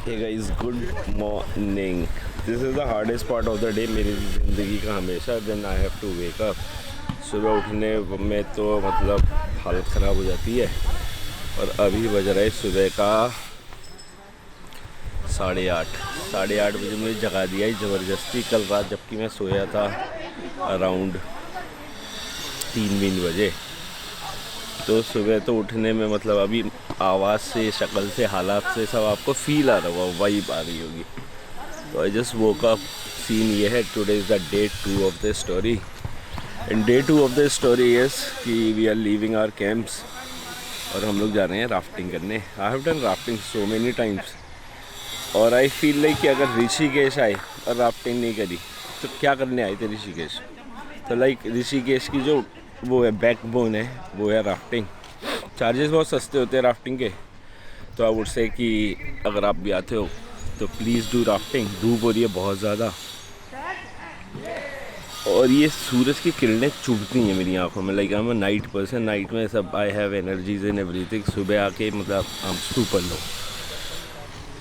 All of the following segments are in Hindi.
Hey guys, good morning. This is the hardest part of the day मेरी ज़िंदगी का हमेशा. Then I have to wake up. सुबह उठने में तो मतलब हालत ख़राब हो जाती है. और अभी बज रहा है सुबह का 8:30 बजे मुझे जगा दिया है ज़बरदस्ती कल रात, जबकि मैं सोया था अराउंड 3 बजे. तो सुबह तो उठने में मतलब अभी आवाज़ से, शक्ल से, हालात से सब आपको फील आ रहा होगा, वाइब आ रही होगी. तो I just woke up. Scene ये है, today is the day 2 of the story. And day 2 of the story is कि we are leaving our camps और हम लोग जा रहे हैं राफ्टिंग करने. I have done rafting so many times और आई फील लाइक कि अगर ऋषिकेश आए और राफ्टिंग नहीं करी तो क्या करने आए थे ऋषिकेश. तो लाइक ऋषिकेश की जो वो है बैकबोन है वो है राफ्टिंग. चार्जेस बहुत सस्ते होते हैं राफ्टिंग के. तो आई वुड से कि अगर आप भी आते हो तो प्लीज़ डू राफ्टिंग. धूप हो रही है बहुत ज़्यादा और ये सूरज की किरणें चुभती हैं मेरी आंखों में. Like I am a night person. Night में सब I have energies in everything. सुबह आके मतलब आई एम सुपर लो.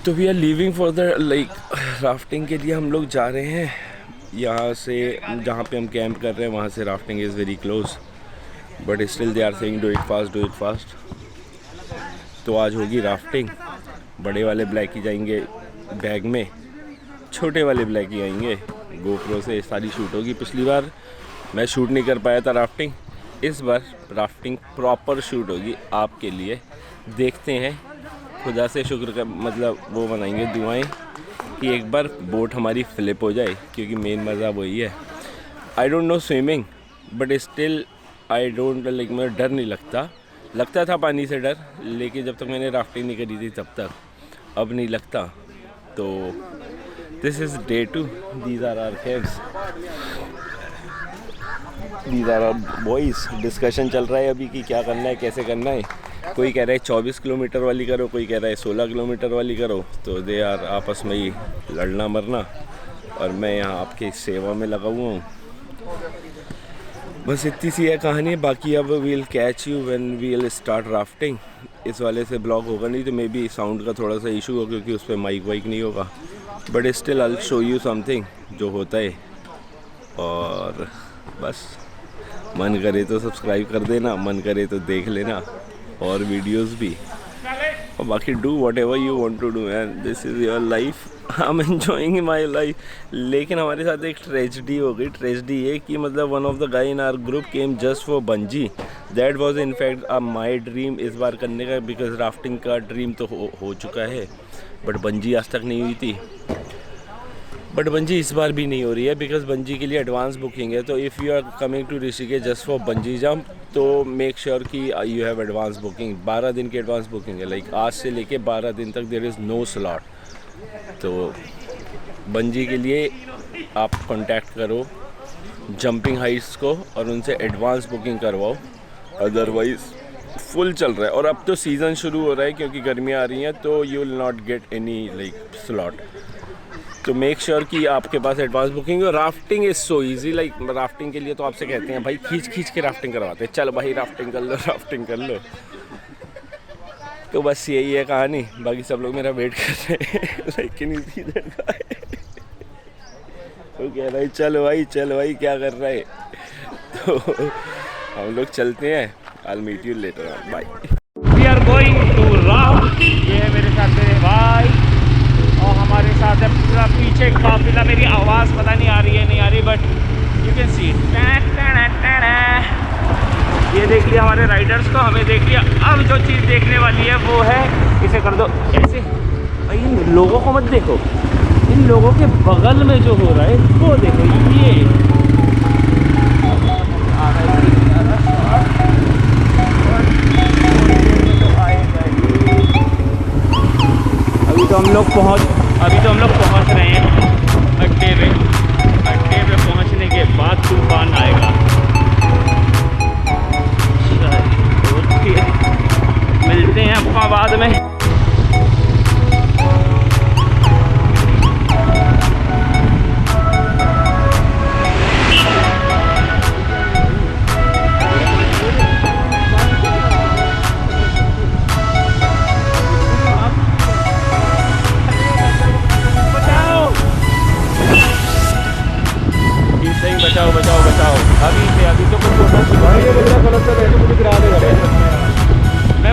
तो we are leaving for the like rafting के लिए हम लोग जा रहे हैं. यहाँ से जहाँ पे हम कैंप कर रहे हैं वहाँ से rafting is very close, but still they are saying do it fast. तो आज होगी राफ्टिंग. बड़े वाले ब्लैक ही जाएंगे बैग में, छोटे वाले ब्लैक ही आएंगे. गोप्रो से सारी शूट होगी. पिछली बार मैं शूट नहीं कर पाया था राफ्टिंग. इस बार राफ्टिंग प्रॉपर शूट होगी आपके लिए. देखते हैं, खुदा से शुक्र का मतलब वो बनाएंगे दुआएं कि एक बार बोट हमारी फ्लिप हो जाए, क्योंकि मेन मज़ा वही है. I don't know swimming but still I don't like, मुझे डर नहीं लगता था पानी से डर, लेकिन जब तक मैंने राफ्टिंग नहीं करी थी तब तक. अब नहीं लगता. तो this is day 2. These are our camps, these are our boys. Discussion चल रहा है अभी कि क्या करना है, कैसे करना है. कोई कह रहा है 24 किलोमीटर वाली करो, कोई कह रहा है 16 किलोमीटर वाली करो. तो दे आर आपस में ही लड़ना मरना और मैं यहाँ आपके सेवा में लगा हुआ हूँ. बस इतनी सी है कहानी. बाकी अब we'll catch you when we'll start rafting. इस वाले से ब्लॉग होगा नहीं तो मे बी साउंड का थोड़ा सा इशू होगा क्योंकि उस पर माइक वाइक नहीं होगा. But still I show you something जो होता है. और बस मन करे तो सब्सक्राइब कर देना, मन करे तो देख लेना और वीडियोस भी. और बाकी do whatever you want to do and this is your life. I am enjoying my life. लेकिन हमारे साथ एक ट्रेजिडी हो गई. ट्रेजिडी ये कि मतलब one of the guy in our group came just for bungee. That was in fact my dream इस बार करने का, बिकॉज राफ्टिंग का ड्रीम तो हो चुका है बट बंजी आज तक नहीं हुई थी. बट बंजी इस बार भी नहीं हो रही है बिकॉज बंजी के लिए एडवांस बुकिंग है. तो if you are coming to Rishikesh just for bungee jump तो मेक श्योर कि यू हैव एडवांस बुकिंग. 12 दिन की एडवांस बुकिंग है. लाइक आज से लेके 12 दिन तक देयर इज़ नो स्लॉट. तो बंजी के लिए आप कांटेक्ट करो जंपिंग हाइट्स को और उनसे एडवांस बुकिंग करवाओ. अदरवाइज़ फुल चल रहा है. और अब तो सीज़न शुरू हो रहा है क्योंकि गर्मियाँ आ रही हैं, तो you will not get any like slot. तो मेक श्योर कि आपके पास एडवांस बुकिंग हो. Rafting is so easy. Like rafting के लिए तो आपसे कहते हैं भाई खींच के राफ्टिंग करवाते हैं. चल भाई राफ्टिंग कर लो. तो बस यही है कहानी. बाकी सब लोग मेरा वेट कर रहे हैं लेकिन इसी जगह तो कह रहा है चल भाई क्या कर रहा है. तो हम लोग चलते हैं. I'll meet you later on. Bye. We are going to raft. ये है मेरे साथ मेरे भाई और हमारे साथ है पूरा पीछे काफिला. मेरी आवाज़ पता नहीं आ रही है नहीं आ रही बट यू कैन सी. ये देख लिया हमारे राइडर्स को, हमें देख लिया. अब जो चीज़ देखने वाली है वो है, इसे कर दो ऐसे. भाई इन लोगों को मत देखो, इन लोगों के बगल में जो हो रहा है वो देखो. ये अभी तो हम लोग पहुंच रहे हैं अड्डे पे पहुंचने के बाद तूफान आएगा. मिलते हैं आपको बाद में.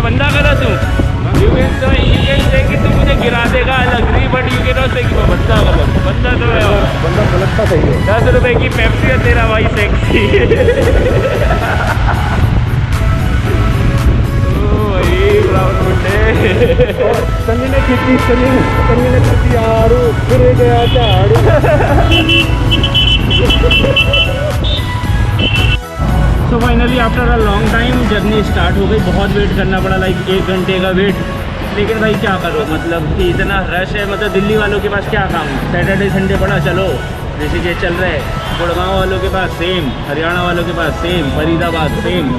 बंदा गलत हूँ? यू कैन से कि तू मुझे गिरा देगा, I agree, but you can not say कि मैं बंदा गलत हूँ। बंदा तो है, बंदा गलत था, सही है। 10 रुपए की पेप्सी है तेरा भाई सेक्सी। ओ भाई ब्राउन मुंडे। सन्नी ने खींची यारू, फिर गया झाड़ू। So finally after a long time journey start हो गई। बहुत वेट करना पड़ा, लाइक 1 घंटे का वेट। लेकिन भाई क्या करो, मतलब कि इतना रश है, मतलब दिल्ली वालों के पास क्या काम, सैटरडे संडे पड़ा चलो ऋषिकेश चल रहे, गुड़गांव वालों के पास सेम, हरियाणा वालों के पास सेम, फरीदाबाद सेम।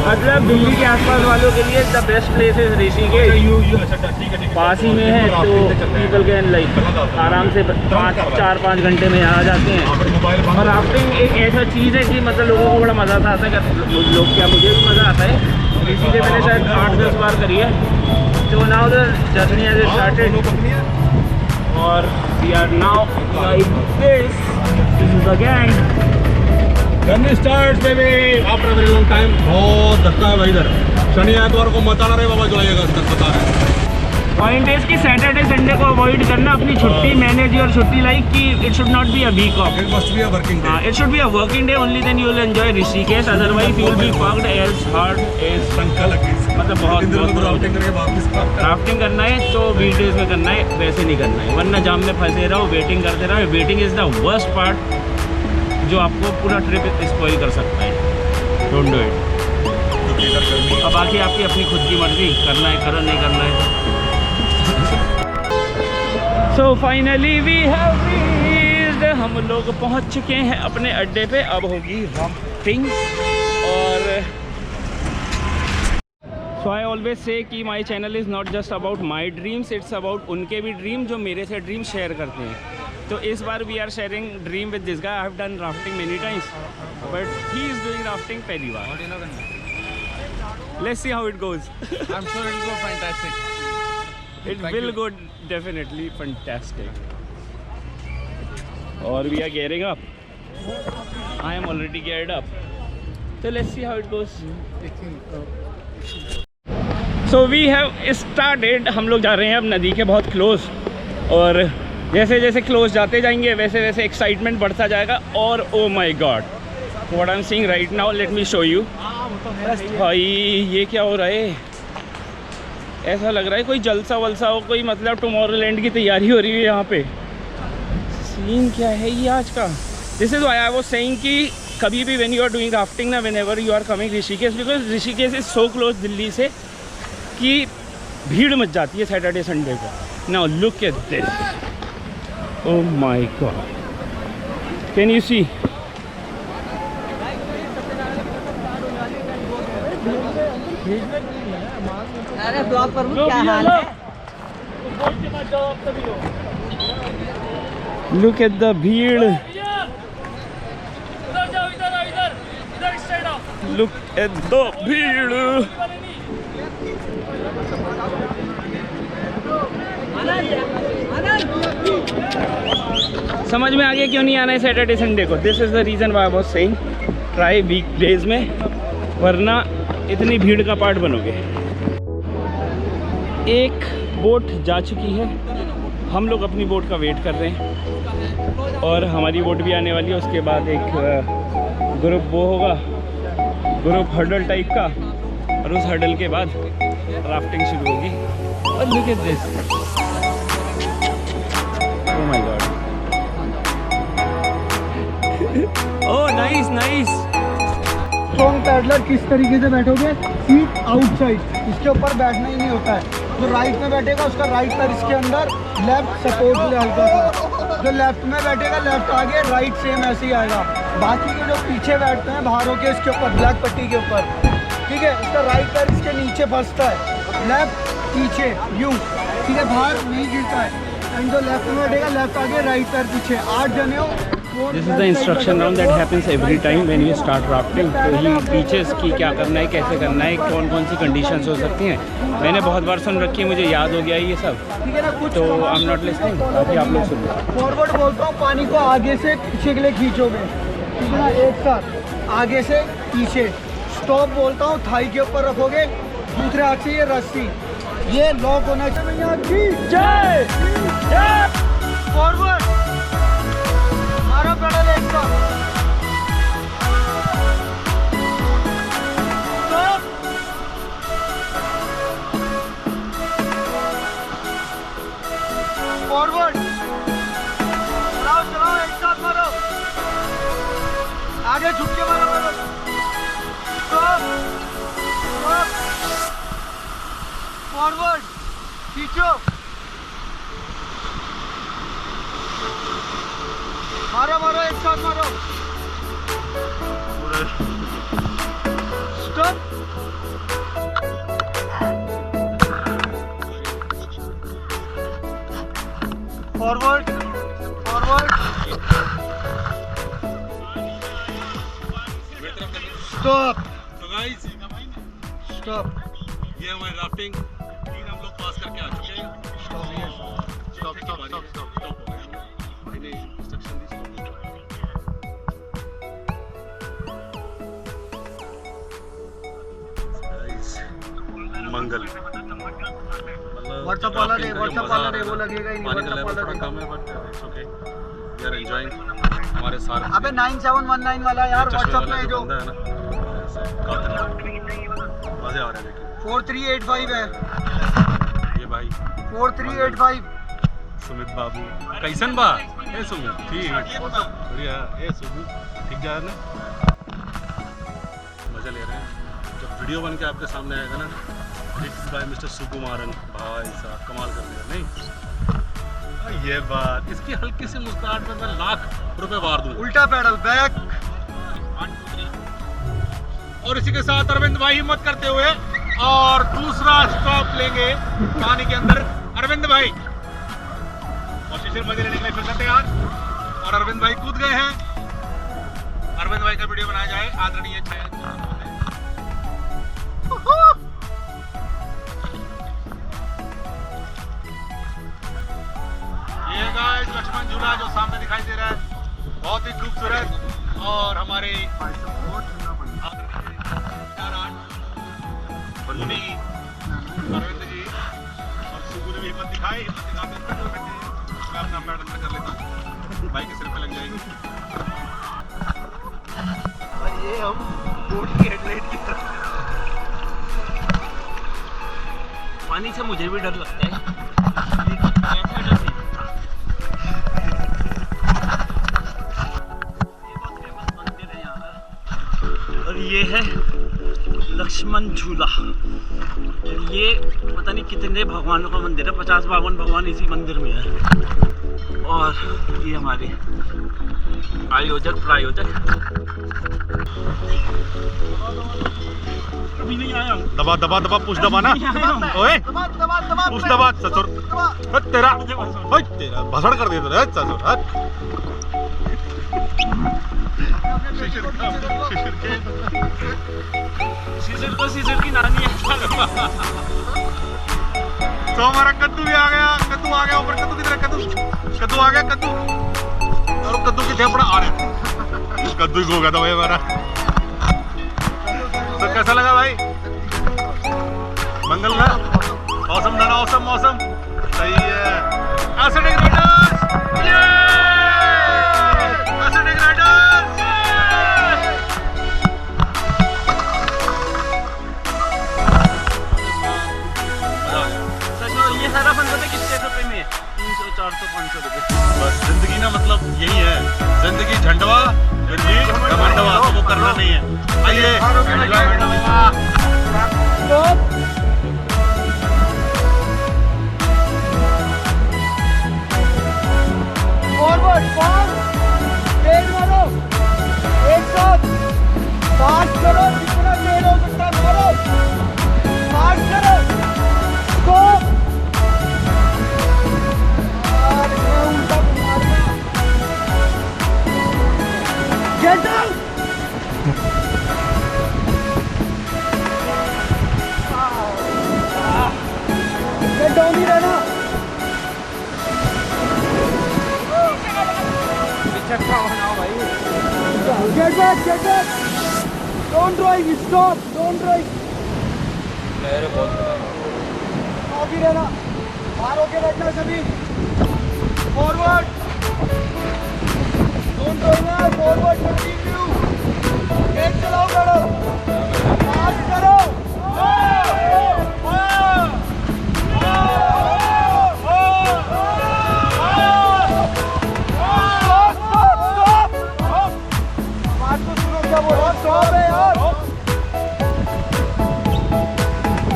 मतलब दिल्ली के आसपास वालों के लिए द बेस्ट प्लेस है ऋषिकेश। पास ही में है तो पीपल कैन लाइक आराम से 4-5 घंटे में यहाँ आ जाते हैं। और राफ्टिंग एक ऐसा चीज़ है कि मतलब लोगों को बड़ा मज़ा आता है। लोग क्या, मुझे भी मज़ा आता है। ऋषिकेश मैंने शायद 8-10 बार करी है। तो now the journey has started और we are now like this is the gang. Journey starts baby after very long time. बहुत धक्का है भाई इधर। शनि एतवार को मत आना रे बाबा, जो आएगा तक बता रहे। पॉइंट इज कि सैटरडे संडे को अवॉइड करना अपनी छुट्टी, मैनेज योर छुट्टी लाइक कि it should not be a week off, it must be a working day. It should be a working day only, then you will enjoy Rishikesh, otherwise you will be fucked as hard as संख्या लगी, मतलब बहुत राफ्टिंग करके वापस राफ्टिंग करना है तो वीकडेज में करना है, वैसे नहीं करना है, वरना जाम में फंसे रहो, वेटिंग करते रहो। Waiting is the worst part जो आपको पूरा ट्रिप स्पॉइल कर सकता है। Don't do it. अब बाकी आपकी अपनी खुद की मर्जी, करना है करो, नहीं करना है। So finally we have reached, हम लोग पहुंच चुके हैं अपने अड्डे पे। अब होगी राफ्टिंग। और सो आई ऑलवेज से कि my channel is not just about my dreams, it's about उनके भी ड्रीम जो मेरे से ड्रीम शेयर करते हैं। तो इस बार we are sharing dream with this guy. I have done rafting many times but he is doing rafting पहली बार। Let's see how it goes. I am sure it will go fantastic. It will go definitely fantastic. Or we are gearing up. I am already geared up. So let's see how it goes. So we have started. हम लोग जा रहे हैं अब नदी के बहुत क्लोज, और जैसे जैसे क्लोज जाते जाएंगे वैसे वैसे एक्साइटमेंट बढ़ता जाएगा। और oh my God, what I am seeing right now, let me show you. भाई ये क्या हो रहा है? ऐसा लग रहा है कोई जलसा वलसा हो, कोई मतलब टुमारोलैंड की तैयारी हो रही है यहाँ पे। सीन क्या है ये आज का? This is why I was saying कि कभी भी when you are doing rafting ना, whenever you are coming Rishikesh, because Rishikesh is so close Delhi से कि भीड़ मच जाती है सैटरडे संडे को। Now look at this, oh my God, can you see? अरे ब्लॉग पर क्या हाल है? लुक एट द भीड़, लुक एट द भीड़। समझ में आ गया क्यों नहीं आना है सैटरडे संडे को? This is the reason why I was saying try weekdays में, वरना इतनी भीड़ का पार्ट बनोगे। एक बोट जा चुकी है, हम लोग अपनी बोट का वेट कर रहे हैं, और हमारी बोट भी आने वाली है। उसके बाद एक ग्रुप वो होगा, ग्रुप हर्डल टाइप का, और उस हर्डल के बाद राफ्टिंग शुरू होगी। और look at this, oh my God, oh nice nice. Strong peddler किस तरीके से बैठोगे, सीट आउटसाइड, इसके ऊपर बैठना ही नहीं होता है। जो राइट में बैठेगा उसका राइट पैर इसके अंदर, लेफ्ट सपोर्ट ले हल्का सा। जो लेफ्ट में बैठेगा लेफ्ट आगे, राइट सेम ऐसे ही आएगा। बाकी के जो पीछे बैठते हैं बाहरों के इसके ऊपर, ब्लैक पट्टी के ऊपर, ठीक है, इसका राइट पैर इसके नीचे फंसता है, लेफ्ट पीछे यूँ, ठीक है, बाहर नहीं गिरता है। एंड जो लेफ्ट में बैठेगा लेफ्ट आगे, राइट पैर पीछे। 8 जने हो। This is the instruction round that happens every time when you start rafting. तो ही टीचर्स की क्या करना है, कैसे करना है, कौन कौन सी कंडीशंस हो सकती हैं। मैंने बहुत बार सुन रखी है, मुझे याद हो गया ये सब, ठीक है ना। कुछ तो आई एम नॉट लिसनिंग, बाकी आप लोग सुन लो। फॉरवर्ड बोलता हूँ, पानी को आगे से पीछे के लिए खींचोगे, ठीक है ना, एक साथ आगे से पीछे। स्टॉप बोलता हूँ, थाई के ऊपर रखोगे, दूसरे हाथ से ये रस्सी, ये लॉक होना चाहिए। जय जय फॉरवर्ड, मारो पेडल एक साथ, फॉरवर्ड, चलाओ चलाओ एक साथ मारो, आगे झुक के मारो मारो, स्टॉप स्टॉप, फॉरवर्ड, खींचो, मारो मारो एक साथ मारो, स्टॉप, फॉरवर्ड फॉरवर्ड, स्टॉप तो गाइस स्टॉप, ये हमारी राफ्टिंग 3 हम लोग पास करके आ चुके हैं। Stop stop stop stop stop हो गया। भाई ने इंस्ट्रक्शन दी stop हो गया। Guys, मंगल व्हाट्सएप वाला दे, वो लगेगा ही नहीं, पानी का व्हाट्सएप लेवल वाला थोड़ा दे। कम है but it's okay, we are enjoying हमारे सारे। अबे 9719 वाला यार चश्मे व्हाट्सएप वाला में जो जो बंदा है ना, कातिल मजे आ रहे हैं लेकिन। 4385 है, ये भाई 4385, सुमित बाबू कैसन बा? ए सुमित ठीक बढ़िया। ए सुमित ठीक जा रहा है, मजा ले रहे हैं। जब वीडियो बन के आपके सामने आएगा ना, इट्स बाय मिस्टर सुकुमारन, भाई साहब कमाल कर दिया नहीं? ये बात, इसकी हल्की सी मुस्कुराहट में मैं ₹1,00,000 वार दूं। उल्टा पेडल बैक, और इसी के साथ अरविंद भाई हिम्मत करते हुए और दूसरा स्टॉप लेंगे पानी के अंदर। अरविंद भाई और शिशिर मजे लेने के लिए फिर से तैयार, और अरविंद भाई कूद गए हैं। अरविंद भाई का वीडियो बनाया जाए, आदरणीय ये गाइस लक्ष्मण झूला जो सामने दिखाई दे रहा है, बहुत ही खूबसूरत। और हमारे बलूनी अरविंद जी और सुबू ने भी हिम्मत दिखाई, हिम्मत दिखाते हुए मैं अपना पैडल में कर लेता हूँ, बाइक के सिर पे लग जाएगी। और ये हम बोट की हेडलाइट की तरह। पानी से मुझे भी डर लगता है, ऐसा डर नहीं। ये बहुत फेमस मंदिर है यहाँ का, और ये है लक्ष्मण झूला। ये पता नहीं कितने भगवानों का मंदिर है, 50-52 भगवान इसी मंदिर में है। और ये हमारे आयोजक प्रायोजक अभी नहीं आया हूँ। दबा दबा दबा पुश दबाना, ओए पुश दबा ससुर, हट तेरा, हट तेरा भसड़ कर दिया तूने, हट ससुर हट। सीजर तो सीजर की नानी है। तो हमारा कद्दू भी आ गया, कद्दू आ गया ऊपर। कद्दू किधर है? कद्दू कद्दू आ गया, कद्दू। और कद्दू की थेपड़ा आ रहा है, कद्दू ही खो गया था भाई हमारा। तो कैसा लगा भाई मंगल का? मौसम था ना, मौसम मौसम सही है। एसिडिक राइडर्स, ये एसिडिक राइडर्स, ये सारा फन पता कितने रुपए में है? 300, 400, 500 रुपए। बस जिंदगी ना मतलब यही है, जिंदगी झंडवा जिंदगी घमंडवा, तो वो करना नहीं है। आइए फॉरवर्ड फॉर, तेज मारो, एक साथ फास्ट करो, जितना तेज हो सकता है मारो, फास्ट करो, स्टॉप। उल्टा मारना, गेट आउट। गेट डाउन ही रहना। Get back, get back. Don't drive, stop, don't drive. आगे रहना, बाहर होके बैठना सभी, forward, don't turn, forward continue, तेज चलाओ गाड़ी, फास्ट करो, बात तो सुनो क्या बोल रहा, स्टॉप है यार,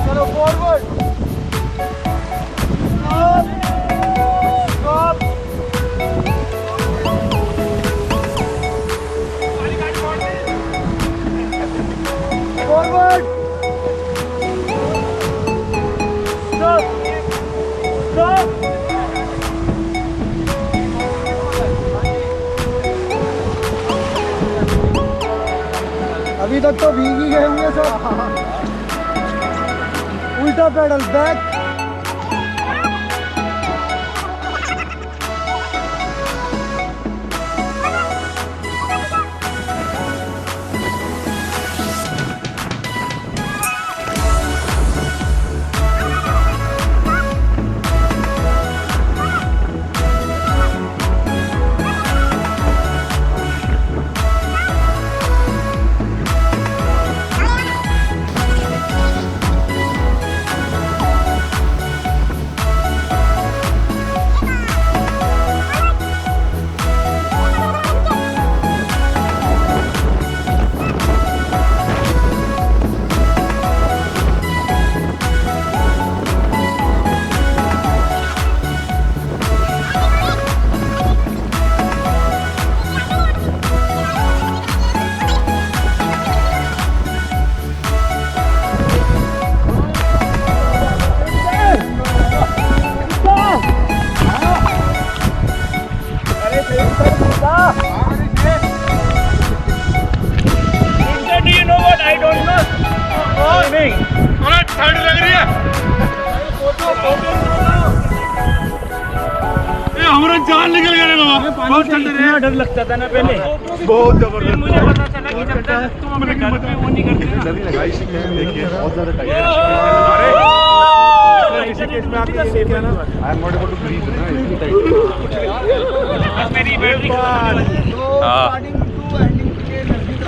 चलो forward, stop, forward, stop, stop, अभी तक तो भीग ही गए होंगे सब, उल्टा pedal back, Do you know what? I don't know. नहीं ठंड लग रही है, हमारा जान निकल गया रे बाबा, बहुत ठंड है। डर लगता था ना पहले, बहुत जबरदस्त। मुझे पता चला कि जब तक तुम अपने घर पे वो नहीं करते ना। देखिए बहुत ज्यादा टाइट है। ऋषिकेश में आके ये क्या ना, I am not able to breathe ना, इतनी टाइट। मेरी बैटरी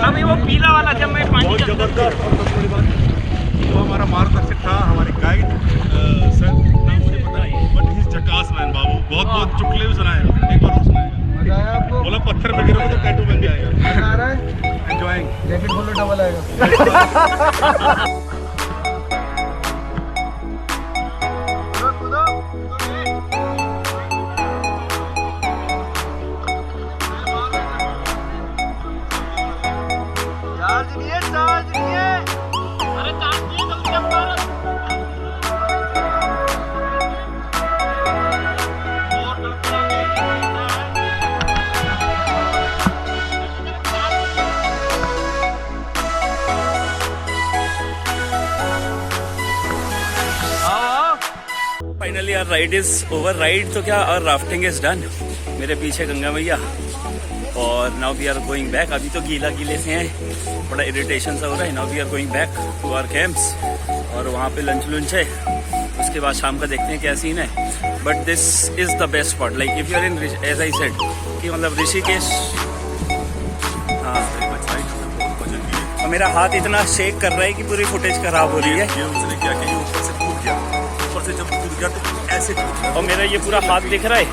अभी वो पीला वाला जब मैं पानी के अंदर था। तो हमारा मार्गदर्शक था, हमारे गाइड सर, नाम मुझे पता नहीं, बट ही इज झकास मैन बाबू, बहुत बहुत चुटकुले भी सुनाए, एक बार और सुनाएगा। मजा आया आपको? बोला पत्थर पे गिरोगे तो टैटू बन जाएगा। मजा आ रहा है? एंजॉयिंग। जैकेट खोलो डबल आएगा। Finally our ride is over. Ride तो क्या, और राफ्टिंग इज डन। मेरे पीछे गंगा मैया, और now we are going back. अभी तो गीला गीले से हैं, बड़ा इरिटेशन सा हो रहा है। Now we are going back to our camps, और वहाँ पे लंच लुंच है, उसके बाद शाम का देखते हैं क्या सीन है। But this is the best spot, like if you are in, as I said कि मतलब ऋषिकेश। हाँ, और मेरा हाथ इतना शेक कर रहा है कि पूरी फुटेज खराब हो रही है। ये उसने क्या किया, ऊपर से कूद गया, ऊपर से जब कूद गया तो ऐसे कूद गया। और मेरा ये पूरा हाथ दिख रहा है,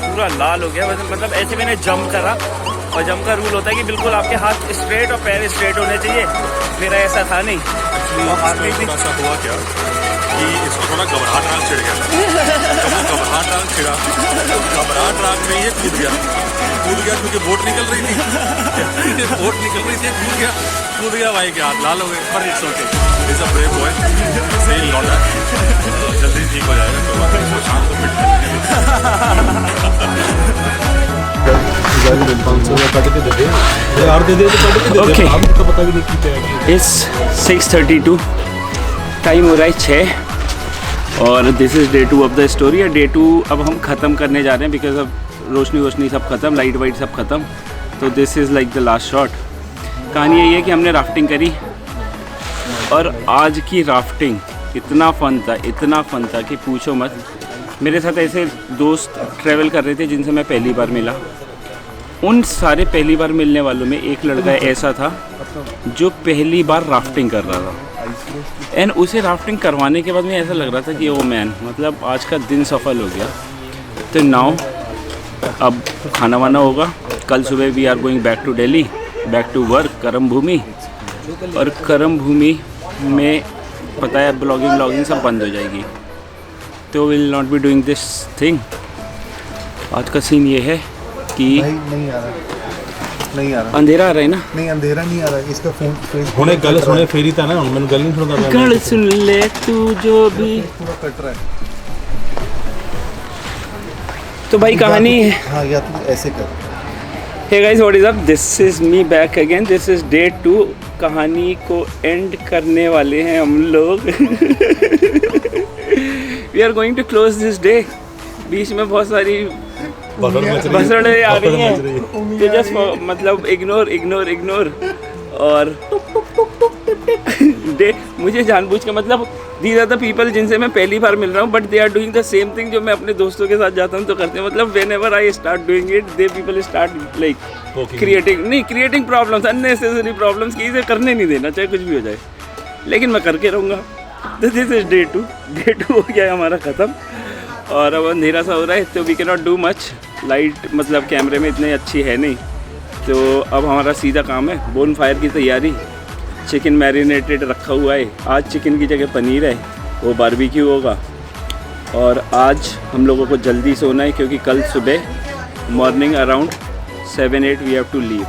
पूरा लाल हो गया। मतलब ऐसे मैंने जंप करा, और जंप का रूल होता है कि बिल्कुल आपके हाथ स्ट्रेट और पैर स्ट्रेट होने चाहिए। मेरा ऐसा था नहीं, और हाथ में भी थोड़ा सा हुआ क्या कि इसको थोड़ा घबराहट राग छिड़ गया था। जब वो घबराहट राग छिड़ा, घबराहट राग में ये कूद गया क्योंकि बोट निकल रही थी। बोट निकल रही थी, कूद गया भाई के हाथ लाल हो गए। पर it's okay, is a brave boy, सही लौटा, जल्दी ठीक हो जाएगा। तो बात इसको शाम को फिट ओके। इट्स 6:32, टाइम हो रहा है 6, और this is day 2 of the story. Day 2 अब हम ख़त्म करने जा रहे हैं, बिकॉज अब रोशनी वोशनी सब ख़त्म, लाइट वाइट सब ख़त्म। तो this is like the last shot. कहानी यही है कि हमने राफ्टिंग करी, और आज की राफ्टिंग इतना फ़न था कि पूछो मत। मेरे साथ ऐसे दोस्त ट्रैवल कर रहे थे जिनसे मैं पहली बार मिला। उन सारे पहली बार मिलने वालों में एक लड़का ऐसा था जो पहली बार राफ्टिंग कर रहा था। एंड उसे राफ्टिंग करवाने के बाद में ऐसा लग रहा था कि ओ मैन, मतलब आज का दिन सफल हो गया। तो नाउ अब खाना वाना होगा। कल सुबह we are going back to Delhi, back to work, करम भूमि। और करम भूमि में पता है ब्लॉगिंग सब बंद हो जाएगी, तो will not be doing this thing. आज का सीन ये है कि नहीं आ रहा अंधेरा आ रहा है ना। नहीं, अंधेरा नहीं आ रहा है। इसका फोन हुणे गल सुने फेरी था ना, मैंने गल नहीं सुनता। गल सुन ले तू जो भी। पूरा कट रहा है। तो भाई कहानी है। हाँ, या तू ऐसे कर। Hey guys, what is up? This is me back again. This is day 2. कहानी को एंड करने वाले हैं हम लोग। We are going to close this day. बीच में बहुत सारी भसड़े आ रही हैं, तो जस्ट मतलब इग्नोर और डे मुझे जानबूझ के, मतलब दीज आर द पीपल जिनसे मैं पहली बार मिल रहा हूँ, but they are doing the same thing जो मैं अपने दोस्तों के साथ जाता हूँ तो करते हैं। मतलब when ever I start doing it, they people start like creating problems, unnecessary problems की इसे करने नहीं देना, चाहे कुछ भी हो जाए, लेकिन मैं करके रहूँगा। तो दिस इज डे 2 हो गया है हमारा ख़त्म। और अब अंधेरा सा हो रहा है, तो we can not do much. Light मतलब कैमरे में इतनी अच्छी है नहीं, तो अब हमारा सीधा काम है बोन फायर की तैयारी। चिकन मैरिनेटेड रखा हुआ है, आज चिकन की जगह पनीर है, वो बारबेक्यू होगा। और आज हम लोगों को जल्दी सोना है क्योंकि कल सुबह morning around 7-8 we have to leave.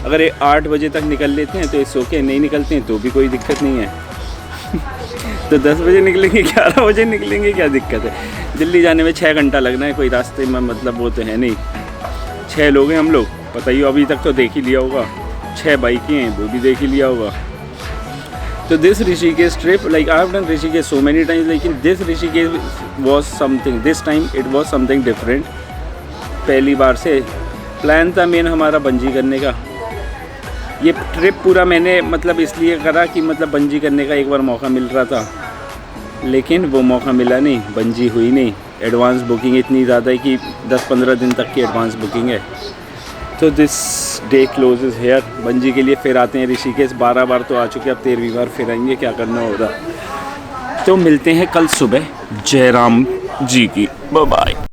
अगर 8 बजे तक निकल लेते हैं तो इट्स ओके, नहीं निकलते हैं तो भी कोई दिक्कत नहीं है। तो 10 बजे निकलेंगे, 11 बजे निकलेंगे, क्या दिक्कत है। दिल्ली जाने में 6 घंटा लगना है, कोई रास्ते में मतलब वो तो है नहीं। 6 लोग हैं हम लोग, पता ही अभी तक तो देख ही लिया होगा। 6 बाइकें हैं, वो भी देख ही लिया होगा। तो this Rishikesh trip, like I have done Rishikesh so many times, लेकिन this Rishikesh was something, this time it was something different. पहली बार से प्लान था मेन हमारा बंजी करने का। ये ट्रिप पूरा मैंने मतलब इसलिए करा कि मतलब बंजी करने का एक बार मौका मिल रहा था, लेकिन वो मौका मिला नहीं, बंजी हुई नहीं। एडवांस बुकिंग इतनी ज़्यादा है कि 10-15 दिन तक की एडवांस बुकिंग है। तो this day closes here. Bungee के लिए फिर आते हैं ऋषिकेश। 12 बार तो आ चुके, अब 13वीं बार फिर आएंगे, क्या करना होगा। तो मिलते हैं कल सुबह जयराम जी की। Bye bye.